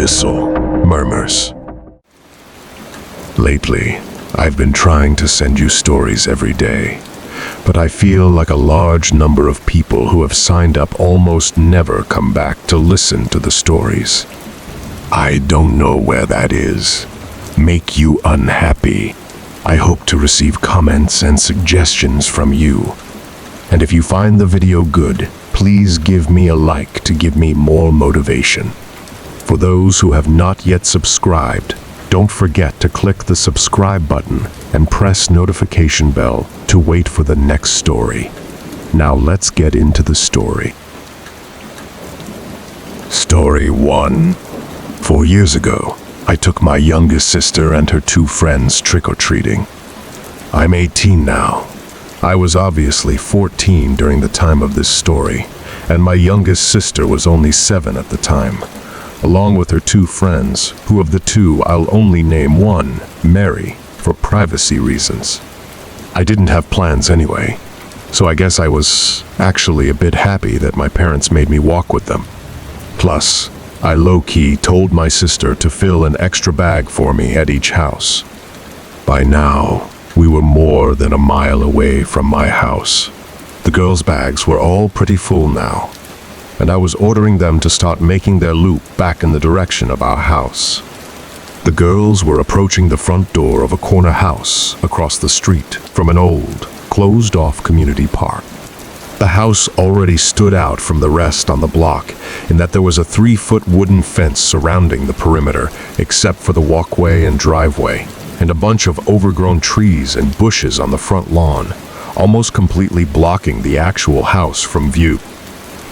Abyssal Murmurs. Lately, I've been trying to send you stories every day, but I feel like a large number of people who have signed up almost never come back to listen to the stories. I don't know where that is. Make you unhappy. I hope to receive comments and suggestions from you. And if you find the video good, please give me a like to give me more motivation. For those who have not yet subscribed, don't forget to click the subscribe button and press notification bell to wait for the next story. Now let's get into the story. Story 1. 4 years ago, I took my youngest sister and her 2 friends trick-or-treating. I'm 18 now. I was obviously 14 during the time of this story, and my youngest sister was only 7 at the time, along with her 2 friends, who of the 2 I'll only name one, Mary, for privacy reasons. I didn't have plans anyway, so I guess I was actually a bit happy that my parents made me walk with them. Plus, I low-key told my sister to fill an extra bag for me at each house. By now, we were more than a mile away from my house. The girls' bags were all pretty full now, and I was ordering them to start making their loop back in the direction of our house. The girls were approaching the front door of a corner house across the street from an old, closed-off community park. The house already stood out from the rest on the block in that there was a 3-foot wooden fence surrounding the perimeter except for the walkway and driveway, and a bunch of overgrown trees and bushes on the front lawn, almost completely blocking the actual house from view.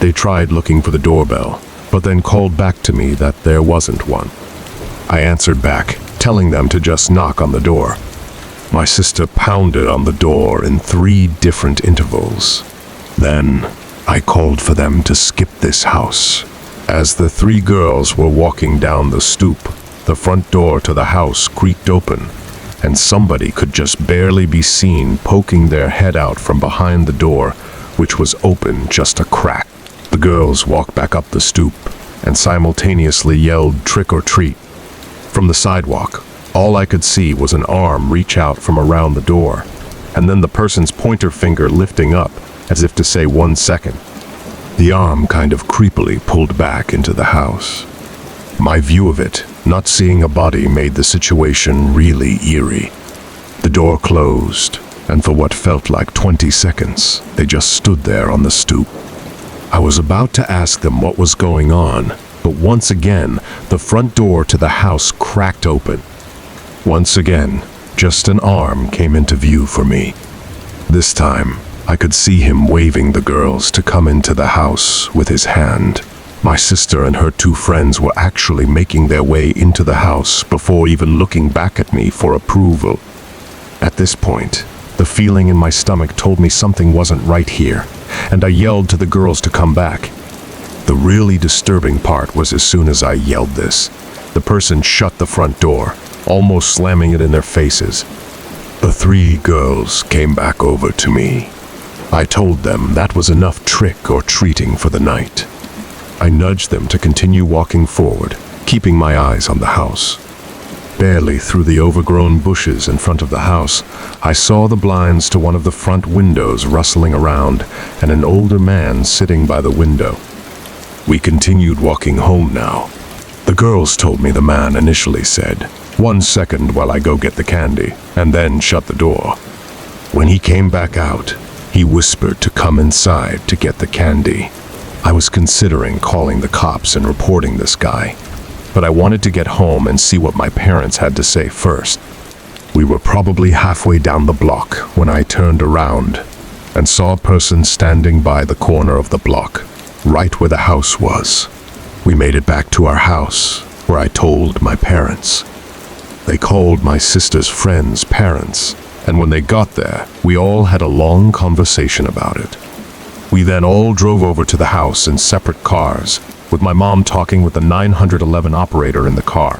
They tried looking for the doorbell, but then called back to me that there wasn't one. I answered back, telling them to just knock on the door. My sister pounded on the door in 3 different intervals. Then, I called for them to skip this house. As the 3 girls were walking down the stoop, the front door to the house creaked open, and somebody could just barely be seen poking their head out from behind the door, which was open just a crack. The girls walked back up the stoop and simultaneously yelled "trick or treat." From the sidewalk, all I could see was an arm reach out from around the door, and then the person's pointer finger lifting up as if to say 1 second. The arm kind of creepily pulled back into the house. My view of it, not seeing a body, made the situation really eerie. The door closed, and for what felt like 20 seconds, they just stood there on the stoop. I was about to ask them what was going on, but once again, the front door to the house cracked open. Once again, just an arm came into view for me. This time, I could see him waving the girls to come into the house with his hand. My sister and her 2 friends were actually making their way into the house before even looking back at me for approval. At this point, the feeling in my stomach told me something wasn't right here, and I yelled to the girls to come back. The really disturbing part was as soon as I yelled this, the person shut the front door, almost slamming it in their faces. The 3 girls came back over to me. I told them that was enough trick or treating for the night. I nudged them to continue walking forward, keeping my eyes on the house. Barely through the overgrown bushes in front of the house, I saw the blinds to one of the front windows rustling around and an older man sitting by the window. We continued walking home now. The girls told me the man initially said, "1 second while I go get the candy," and then shut the door. When he came back out, he whispered to come inside to get the candy. I was considering calling the cops and reporting this guy, but I wanted to get home and see what my parents had to say first. We were probably halfway down the block when I turned around and saw a person standing by the corner of the block, right where the house was. We made it back to our house, where I told my parents. They called my sister's friends' parents, and when they got there, we all had a long conversation about it. We then all drove over to the house in separate cars, with my mom talking with the 911 operator in the car.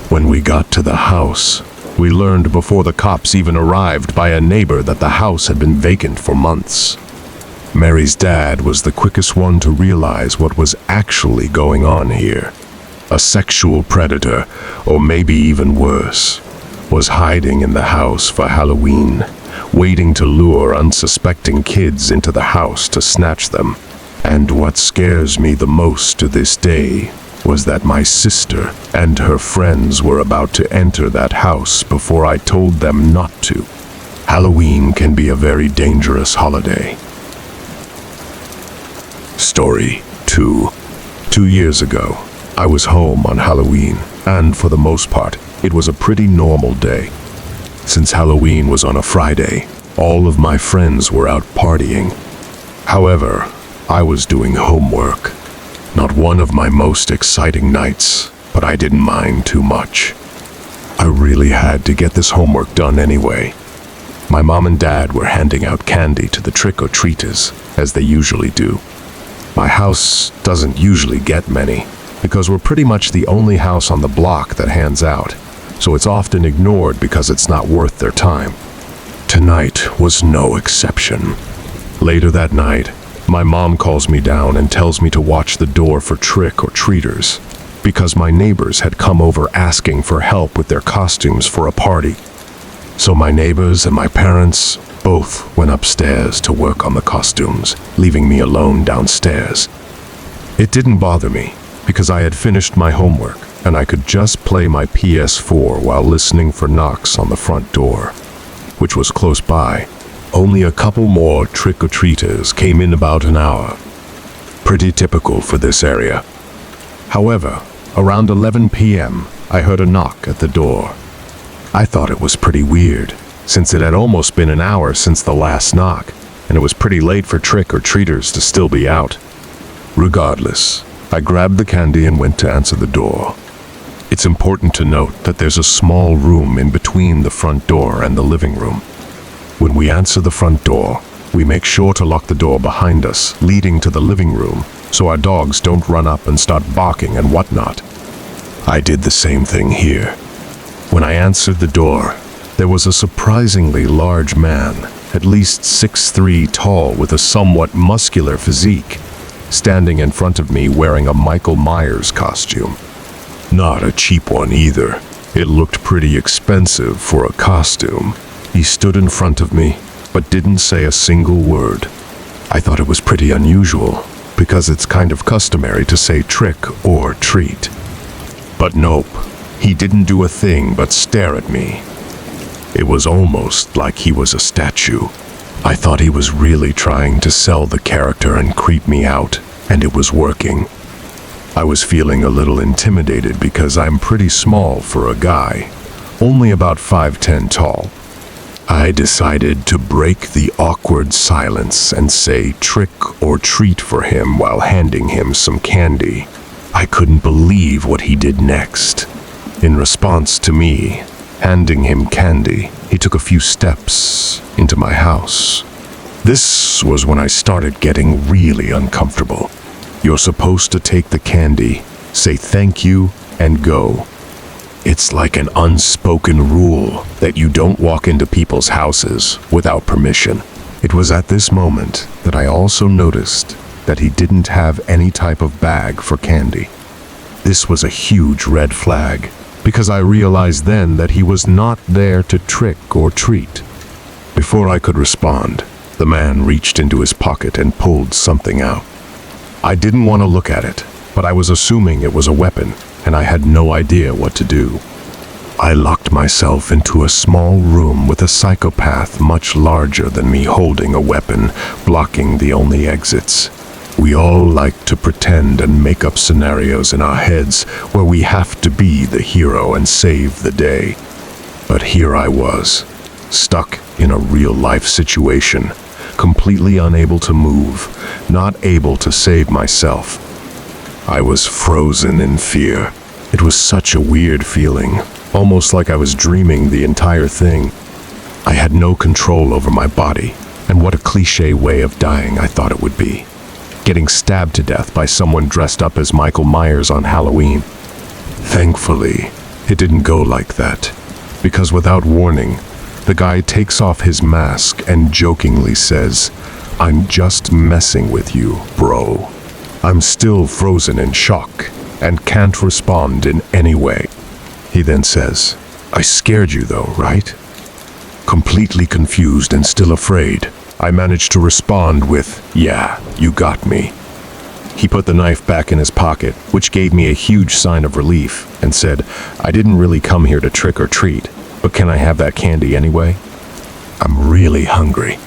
When we got to the house, we learned before the cops even arrived by a neighbor that the house had been vacant for months. Mary's dad was the quickest one to realize what was actually going on here. A sexual predator, or maybe even worse, was hiding in the house for Halloween, waiting to lure unsuspecting kids into the house to snatch them. And what scares me the most to this day was that my sister and her friends were about to enter that house before I told them not to. Halloween can be a very dangerous holiday. Story 2. 2 years ago, I was home on Halloween, and for the most part, it was a pretty normal day. Since Halloween was on a Friday, all of my friends were out partying. However, I was doing homework. Not one of my most exciting nights, but I didn't mind too much. I really had to get this homework done anyway. My mom and dad were handing out candy to the trick-or-treaters, as they usually do. My house doesn't usually get many, because we're pretty much the only house on the block that hands out, so it's often ignored because it's not worth their time. Tonight was no exception. Later that night, my mom calls me down and tells me to watch the door for trick-or-treaters, because my neighbors had come over asking for help with their costumes for a party. So my neighbors and my parents both went upstairs to work on the costumes, leaving me alone downstairs. It didn't bother me, because I had finished my homework, and I could just play my PS4 while listening for knocks on the front door, which was close by. Only a couple more trick-or-treaters came in about an hour. Pretty typical for this area. However, around 11 p.m., I heard a knock at the door. I thought it was pretty weird, since it had almost been an hour since the last knock, and it was pretty late for trick-or-treaters to still be out. Regardless, I grabbed the candy and went to answer the door. It's important to note that there's a small room in between the front door and the living room. When we answer the front door, we make sure to lock the door behind us, leading to the living room, so our dogs don't run up and start barking and whatnot. I did the same thing here. When I answered the door, there was a surprisingly large man, at least 6'3" tall with a somewhat muscular physique, standing in front of me wearing a Michael Myers costume. Not a cheap one either. It looked pretty expensive for a costume. He stood in front of me, but didn't say a single word. I thought it was pretty unusual, because it's kind of customary to say trick or treat. But nope, he didn't do a thing but stare at me. It was almost like he was a statue. I thought he was really trying to sell the character and creep me out, and it was working. I was feeling a little intimidated because I'm pretty small for a guy, only about 5'10" tall. I decided to break the awkward silence and say trick or treat for him while handing him some candy. I couldn't believe what he did next. In response to me handing him candy, he took a few steps into my house. This was when I started getting really uncomfortable. You're supposed to take the candy, say thank you, and go. It's like an unspoken rule that you don't walk into people's houses without permission. It was at this moment that I also noticed that he didn't have any type of bag for candy. This was a huge red flag, because I realized then that he was not there to trick or treat. Before I could respond, the man reached into his pocket and pulled something out. I didn't want to look at it, but I was assuming it was a weapon, and I had no idea what to do. I locked myself into a small room with a psychopath much larger than me holding a weapon, blocking the only exits. We all like to pretend and make up scenarios in our heads where we have to be the hero and save the day. But here I was, stuck in a real-life situation, completely unable to move, not able to save myself. I was frozen in fear. It was such a weird feeling, almost like I was dreaming the entire thing. I had no control over my body, and what a cliché way of dying I thought it would be. Getting stabbed to death by someone dressed up as Michael Myers on Halloween. Thankfully, it didn't go like that, because without warning, the guy takes off his mask and jokingly says, "I'm just messing with you, bro." I'm still frozen in shock, and can't respond in any way. He then says, "I scared you though, right?" Completely confused and still afraid, I managed to respond with, "Yeah, you got me." He put the knife back in his pocket, which gave me a huge sign of relief, and said, "I didn't really come here to trick or treat, but can I have that candy anyway? I'm really hungry."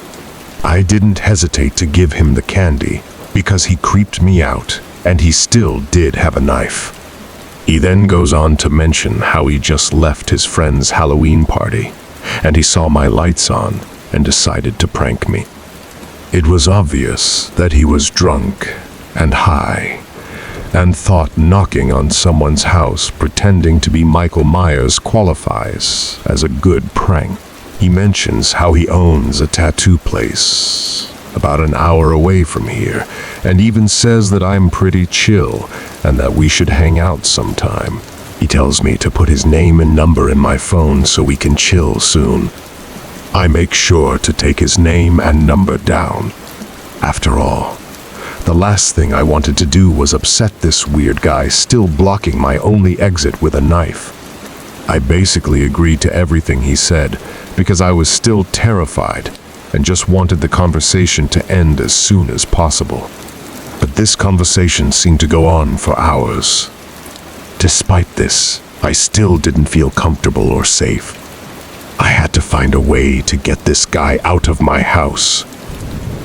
I didn't hesitate to give him the candy because he creeped me out, and he still did have a knife. He then goes on to mention how he just left his friend's Halloween party, and he saw my lights on and decided to prank me. It was obvious that he was drunk and high, and thought knocking on someone's house pretending to be Michael Myers qualifies as a good prank. He mentions how he owns a tattoo place about an hour away from here, and even says that I'm pretty chill and that we should hang out sometime. He tells me to put his name and number in my phone so we can chill soon. I make sure to take his name and number down. After all, the last thing I wanted to do was upset this weird guy still blocking my only exit with a knife. I basically agreed to everything he said because I was still terrified and just wanted the conversation to end as soon as possible. But this conversation seemed to go on for hours. Despite this, I still didn't feel comfortable or safe. I had to find a way to get this guy out of my house.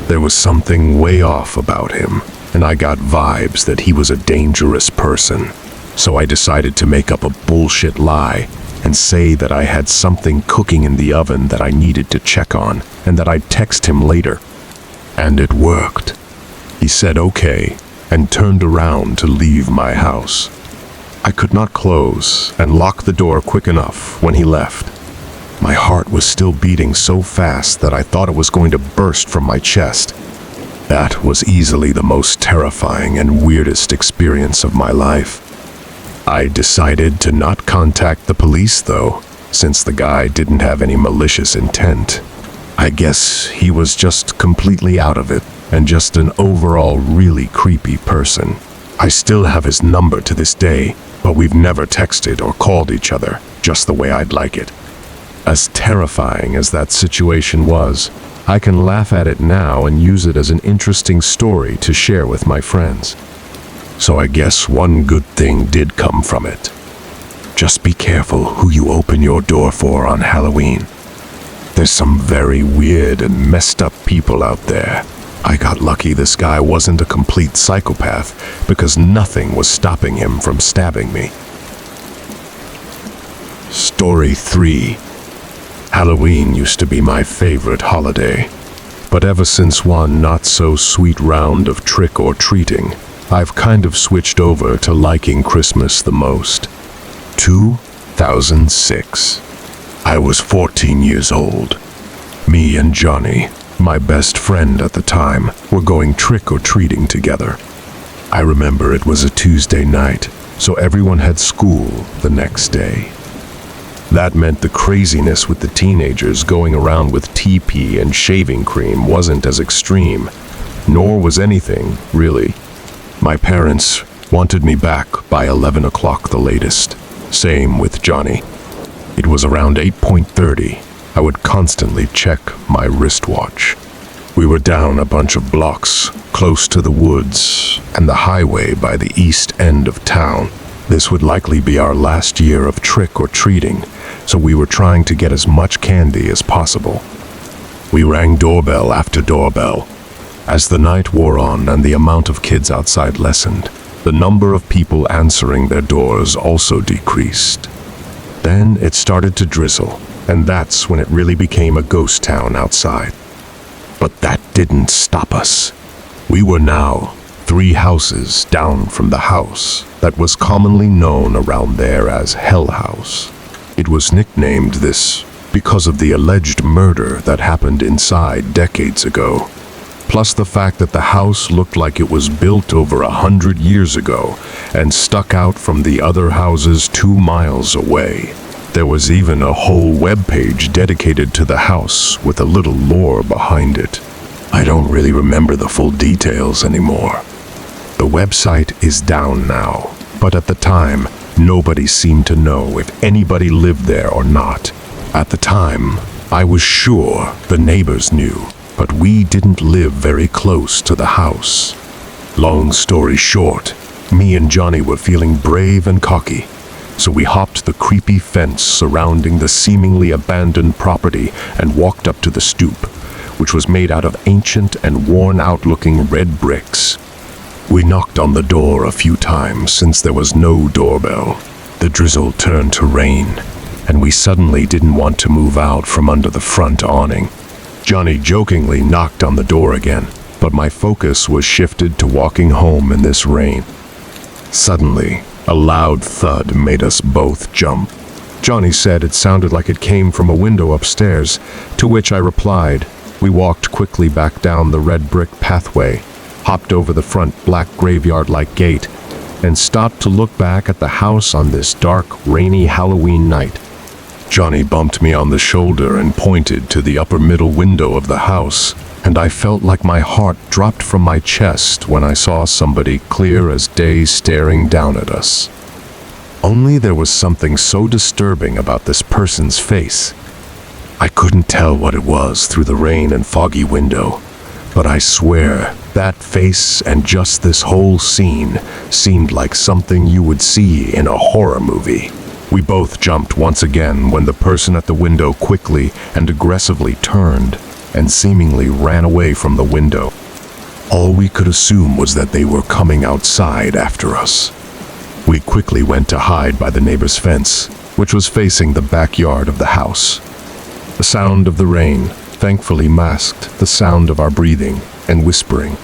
There was something way off about him, and I got vibes that he was a dangerous person. So I decided to make up a bullshit lie and say that I had something cooking in the oven that I needed to check on and that I'd text him later. And it worked. He said okay and turned around to leave my house. I could not close and lock the door quick enough when he left. My heart was still beating so fast that I thought it was going to burst from my chest. That was easily the most terrifying and weirdest experience of my life. I decided to not contact the police though, since the guy didn't have any malicious intent. I guess he was just completely out of it and just an overall really creepy person. I still have his number to this day, but we've never texted or called each other just the way I'd like it. As terrifying as that situation was, I can laugh at it now and use it as an interesting story to share with my friends. So I guess one good thing did come from it. Just be careful who you open your door for on Halloween. There's some very weird and messed up people out there. I got lucky this guy wasn't a complete psychopath because nothing was stopping him from stabbing me. Story 3. Halloween used to be my favorite holiday, but ever since one not-so-sweet round of trick-or-treating, I've kind of switched over to liking Christmas the most. 2006. I was 14 years old. Me and Johnny, my best friend at the time, were going trick-or-treating together. I remember it was a Tuesday night, so everyone had school the next day. That meant the craziness with the teenagers going around with TP and shaving cream wasn't as extreme, nor was anything, really. My parents wanted me back by 11 o'clock the latest. Same with Johnny. It was around 8:30. I would constantly check my wristwatch. We were down a bunch of blocks, close to the woods and the highway by the east end of town. This would likely be our last year of trick-or-treating, so we were trying to get as much candy as possible. We rang doorbell after doorbell. As the night wore on and the amount of kids outside lessened, the number of people answering their doors also decreased. Then it started to drizzle, and that's when it really became a ghost town outside. But that didn't stop us. We were now 3 houses down from the house that was commonly known around there as Hell House. It was nicknamed this because of the alleged murder that happened inside decades ago, plus the fact that the house looked like it was built over 100 years ago and stuck out from the other houses 2 miles away. There was even a whole webpage dedicated to the house with a little lore behind it. I don't really remember the full details anymore. The website is down now, But at the time, nobody seemed to know if anybody lived there or not. At the time, I was sure the neighbors knew, but we didn't live very close to the house. Long story short, me and Johnny were feeling brave and cocky, so we hopped the creepy fence surrounding the seemingly abandoned property and walked up to the stoop, which was made out of ancient and worn-out-looking red bricks. We knocked on the door a few times since there was no doorbell. The drizzle turned to rain, and we suddenly didn't want to move out from under the front awning. Johnny jokingly knocked on the door again, but my focus was shifted to walking home in this rain. Suddenly, a loud thud made us both jump. Johnny said it sounded like it came from a window upstairs, to which I replied. We walked quickly back down the red brick pathway, hopped over the front black graveyard-like gate, and stopped to look back at the house on this dark, rainy Halloween night. Johnny bumped me on the shoulder and pointed to the upper middle window of the house, and I felt like my heart dropped from my chest when I saw somebody clear as day staring down at us. Only there was something so disturbing about this person's face. I couldn't tell what it was through the rain and foggy window, but I swear that face and just this whole scene seemed like something you would see in a horror movie. We both jumped once again when the person at the window quickly and aggressively turned and seemingly ran away from the window. All we could assume was that they were coming outside after us. We quickly went to hide by the neighbor's fence, which was facing the backyard of the house. The sound of the rain thankfully masked the sound of our breathing and whispering.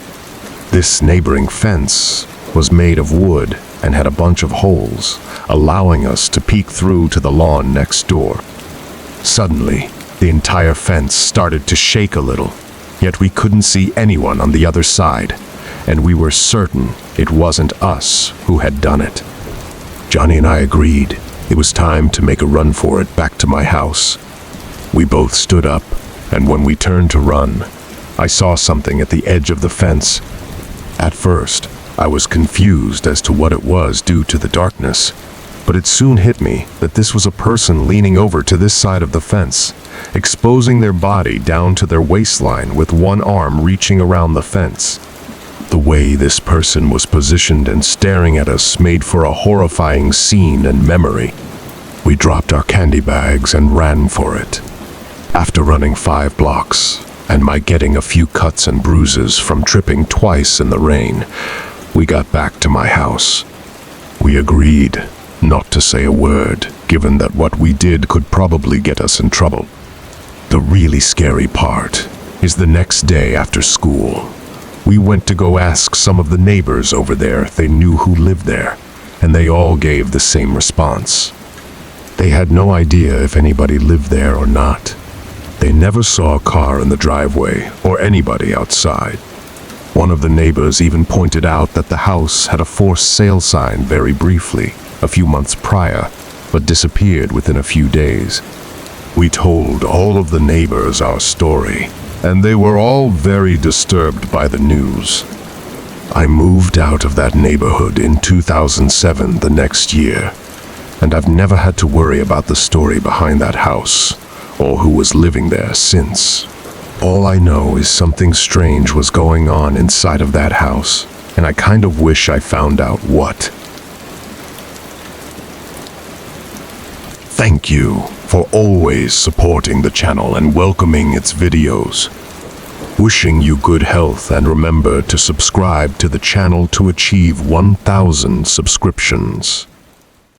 This neighboring fence was made of wood and had a bunch of holes, allowing us to peek through to the lawn next door. Suddenly, the entire fence started to shake a little, yet we couldn't see anyone on the other side, and we were certain it wasn't us who had done it. Johnny and I agreed it was time to make a run for it back to my house. We both stood up, and when we turned to run, I saw something at the edge of the fence. At first, I was confused as to what it was due to the darkness, but it soon hit me that this was a person leaning over to this side of the fence, exposing their body down to their waistline with one arm reaching around the fence. The way this person was positioned and staring at us made for a horrifying scene and memory. We dropped our candy bags and ran for it. After running 5 blocks, and my getting a few cuts and bruises from tripping twice in the rain, we got back to my house. We agreed not to say a word, given that what we did could probably get us in trouble. The really scary part is the next day after school. We went to go ask some of the neighbors over there if they knew who lived there, and they all gave the same response. They had no idea if anybody lived there or not. They never saw a car in the driveway or anybody outside. One of the neighbors even pointed out that the house had a for sale sign very briefly, a few months prior, but disappeared within a few days. We told all of the neighbors our story, and they were all very disturbed by the news. I moved out of that neighborhood in 2007, the next year, and I've never had to worry about the story behind that house, or who was living there since. All I know is something strange was going on inside of that house, and I kind of wish I found out what. Thank you for always supporting the channel and welcoming its videos. Wishing you good health, and remember to subscribe to the channel to achieve 1,000 subscriptions.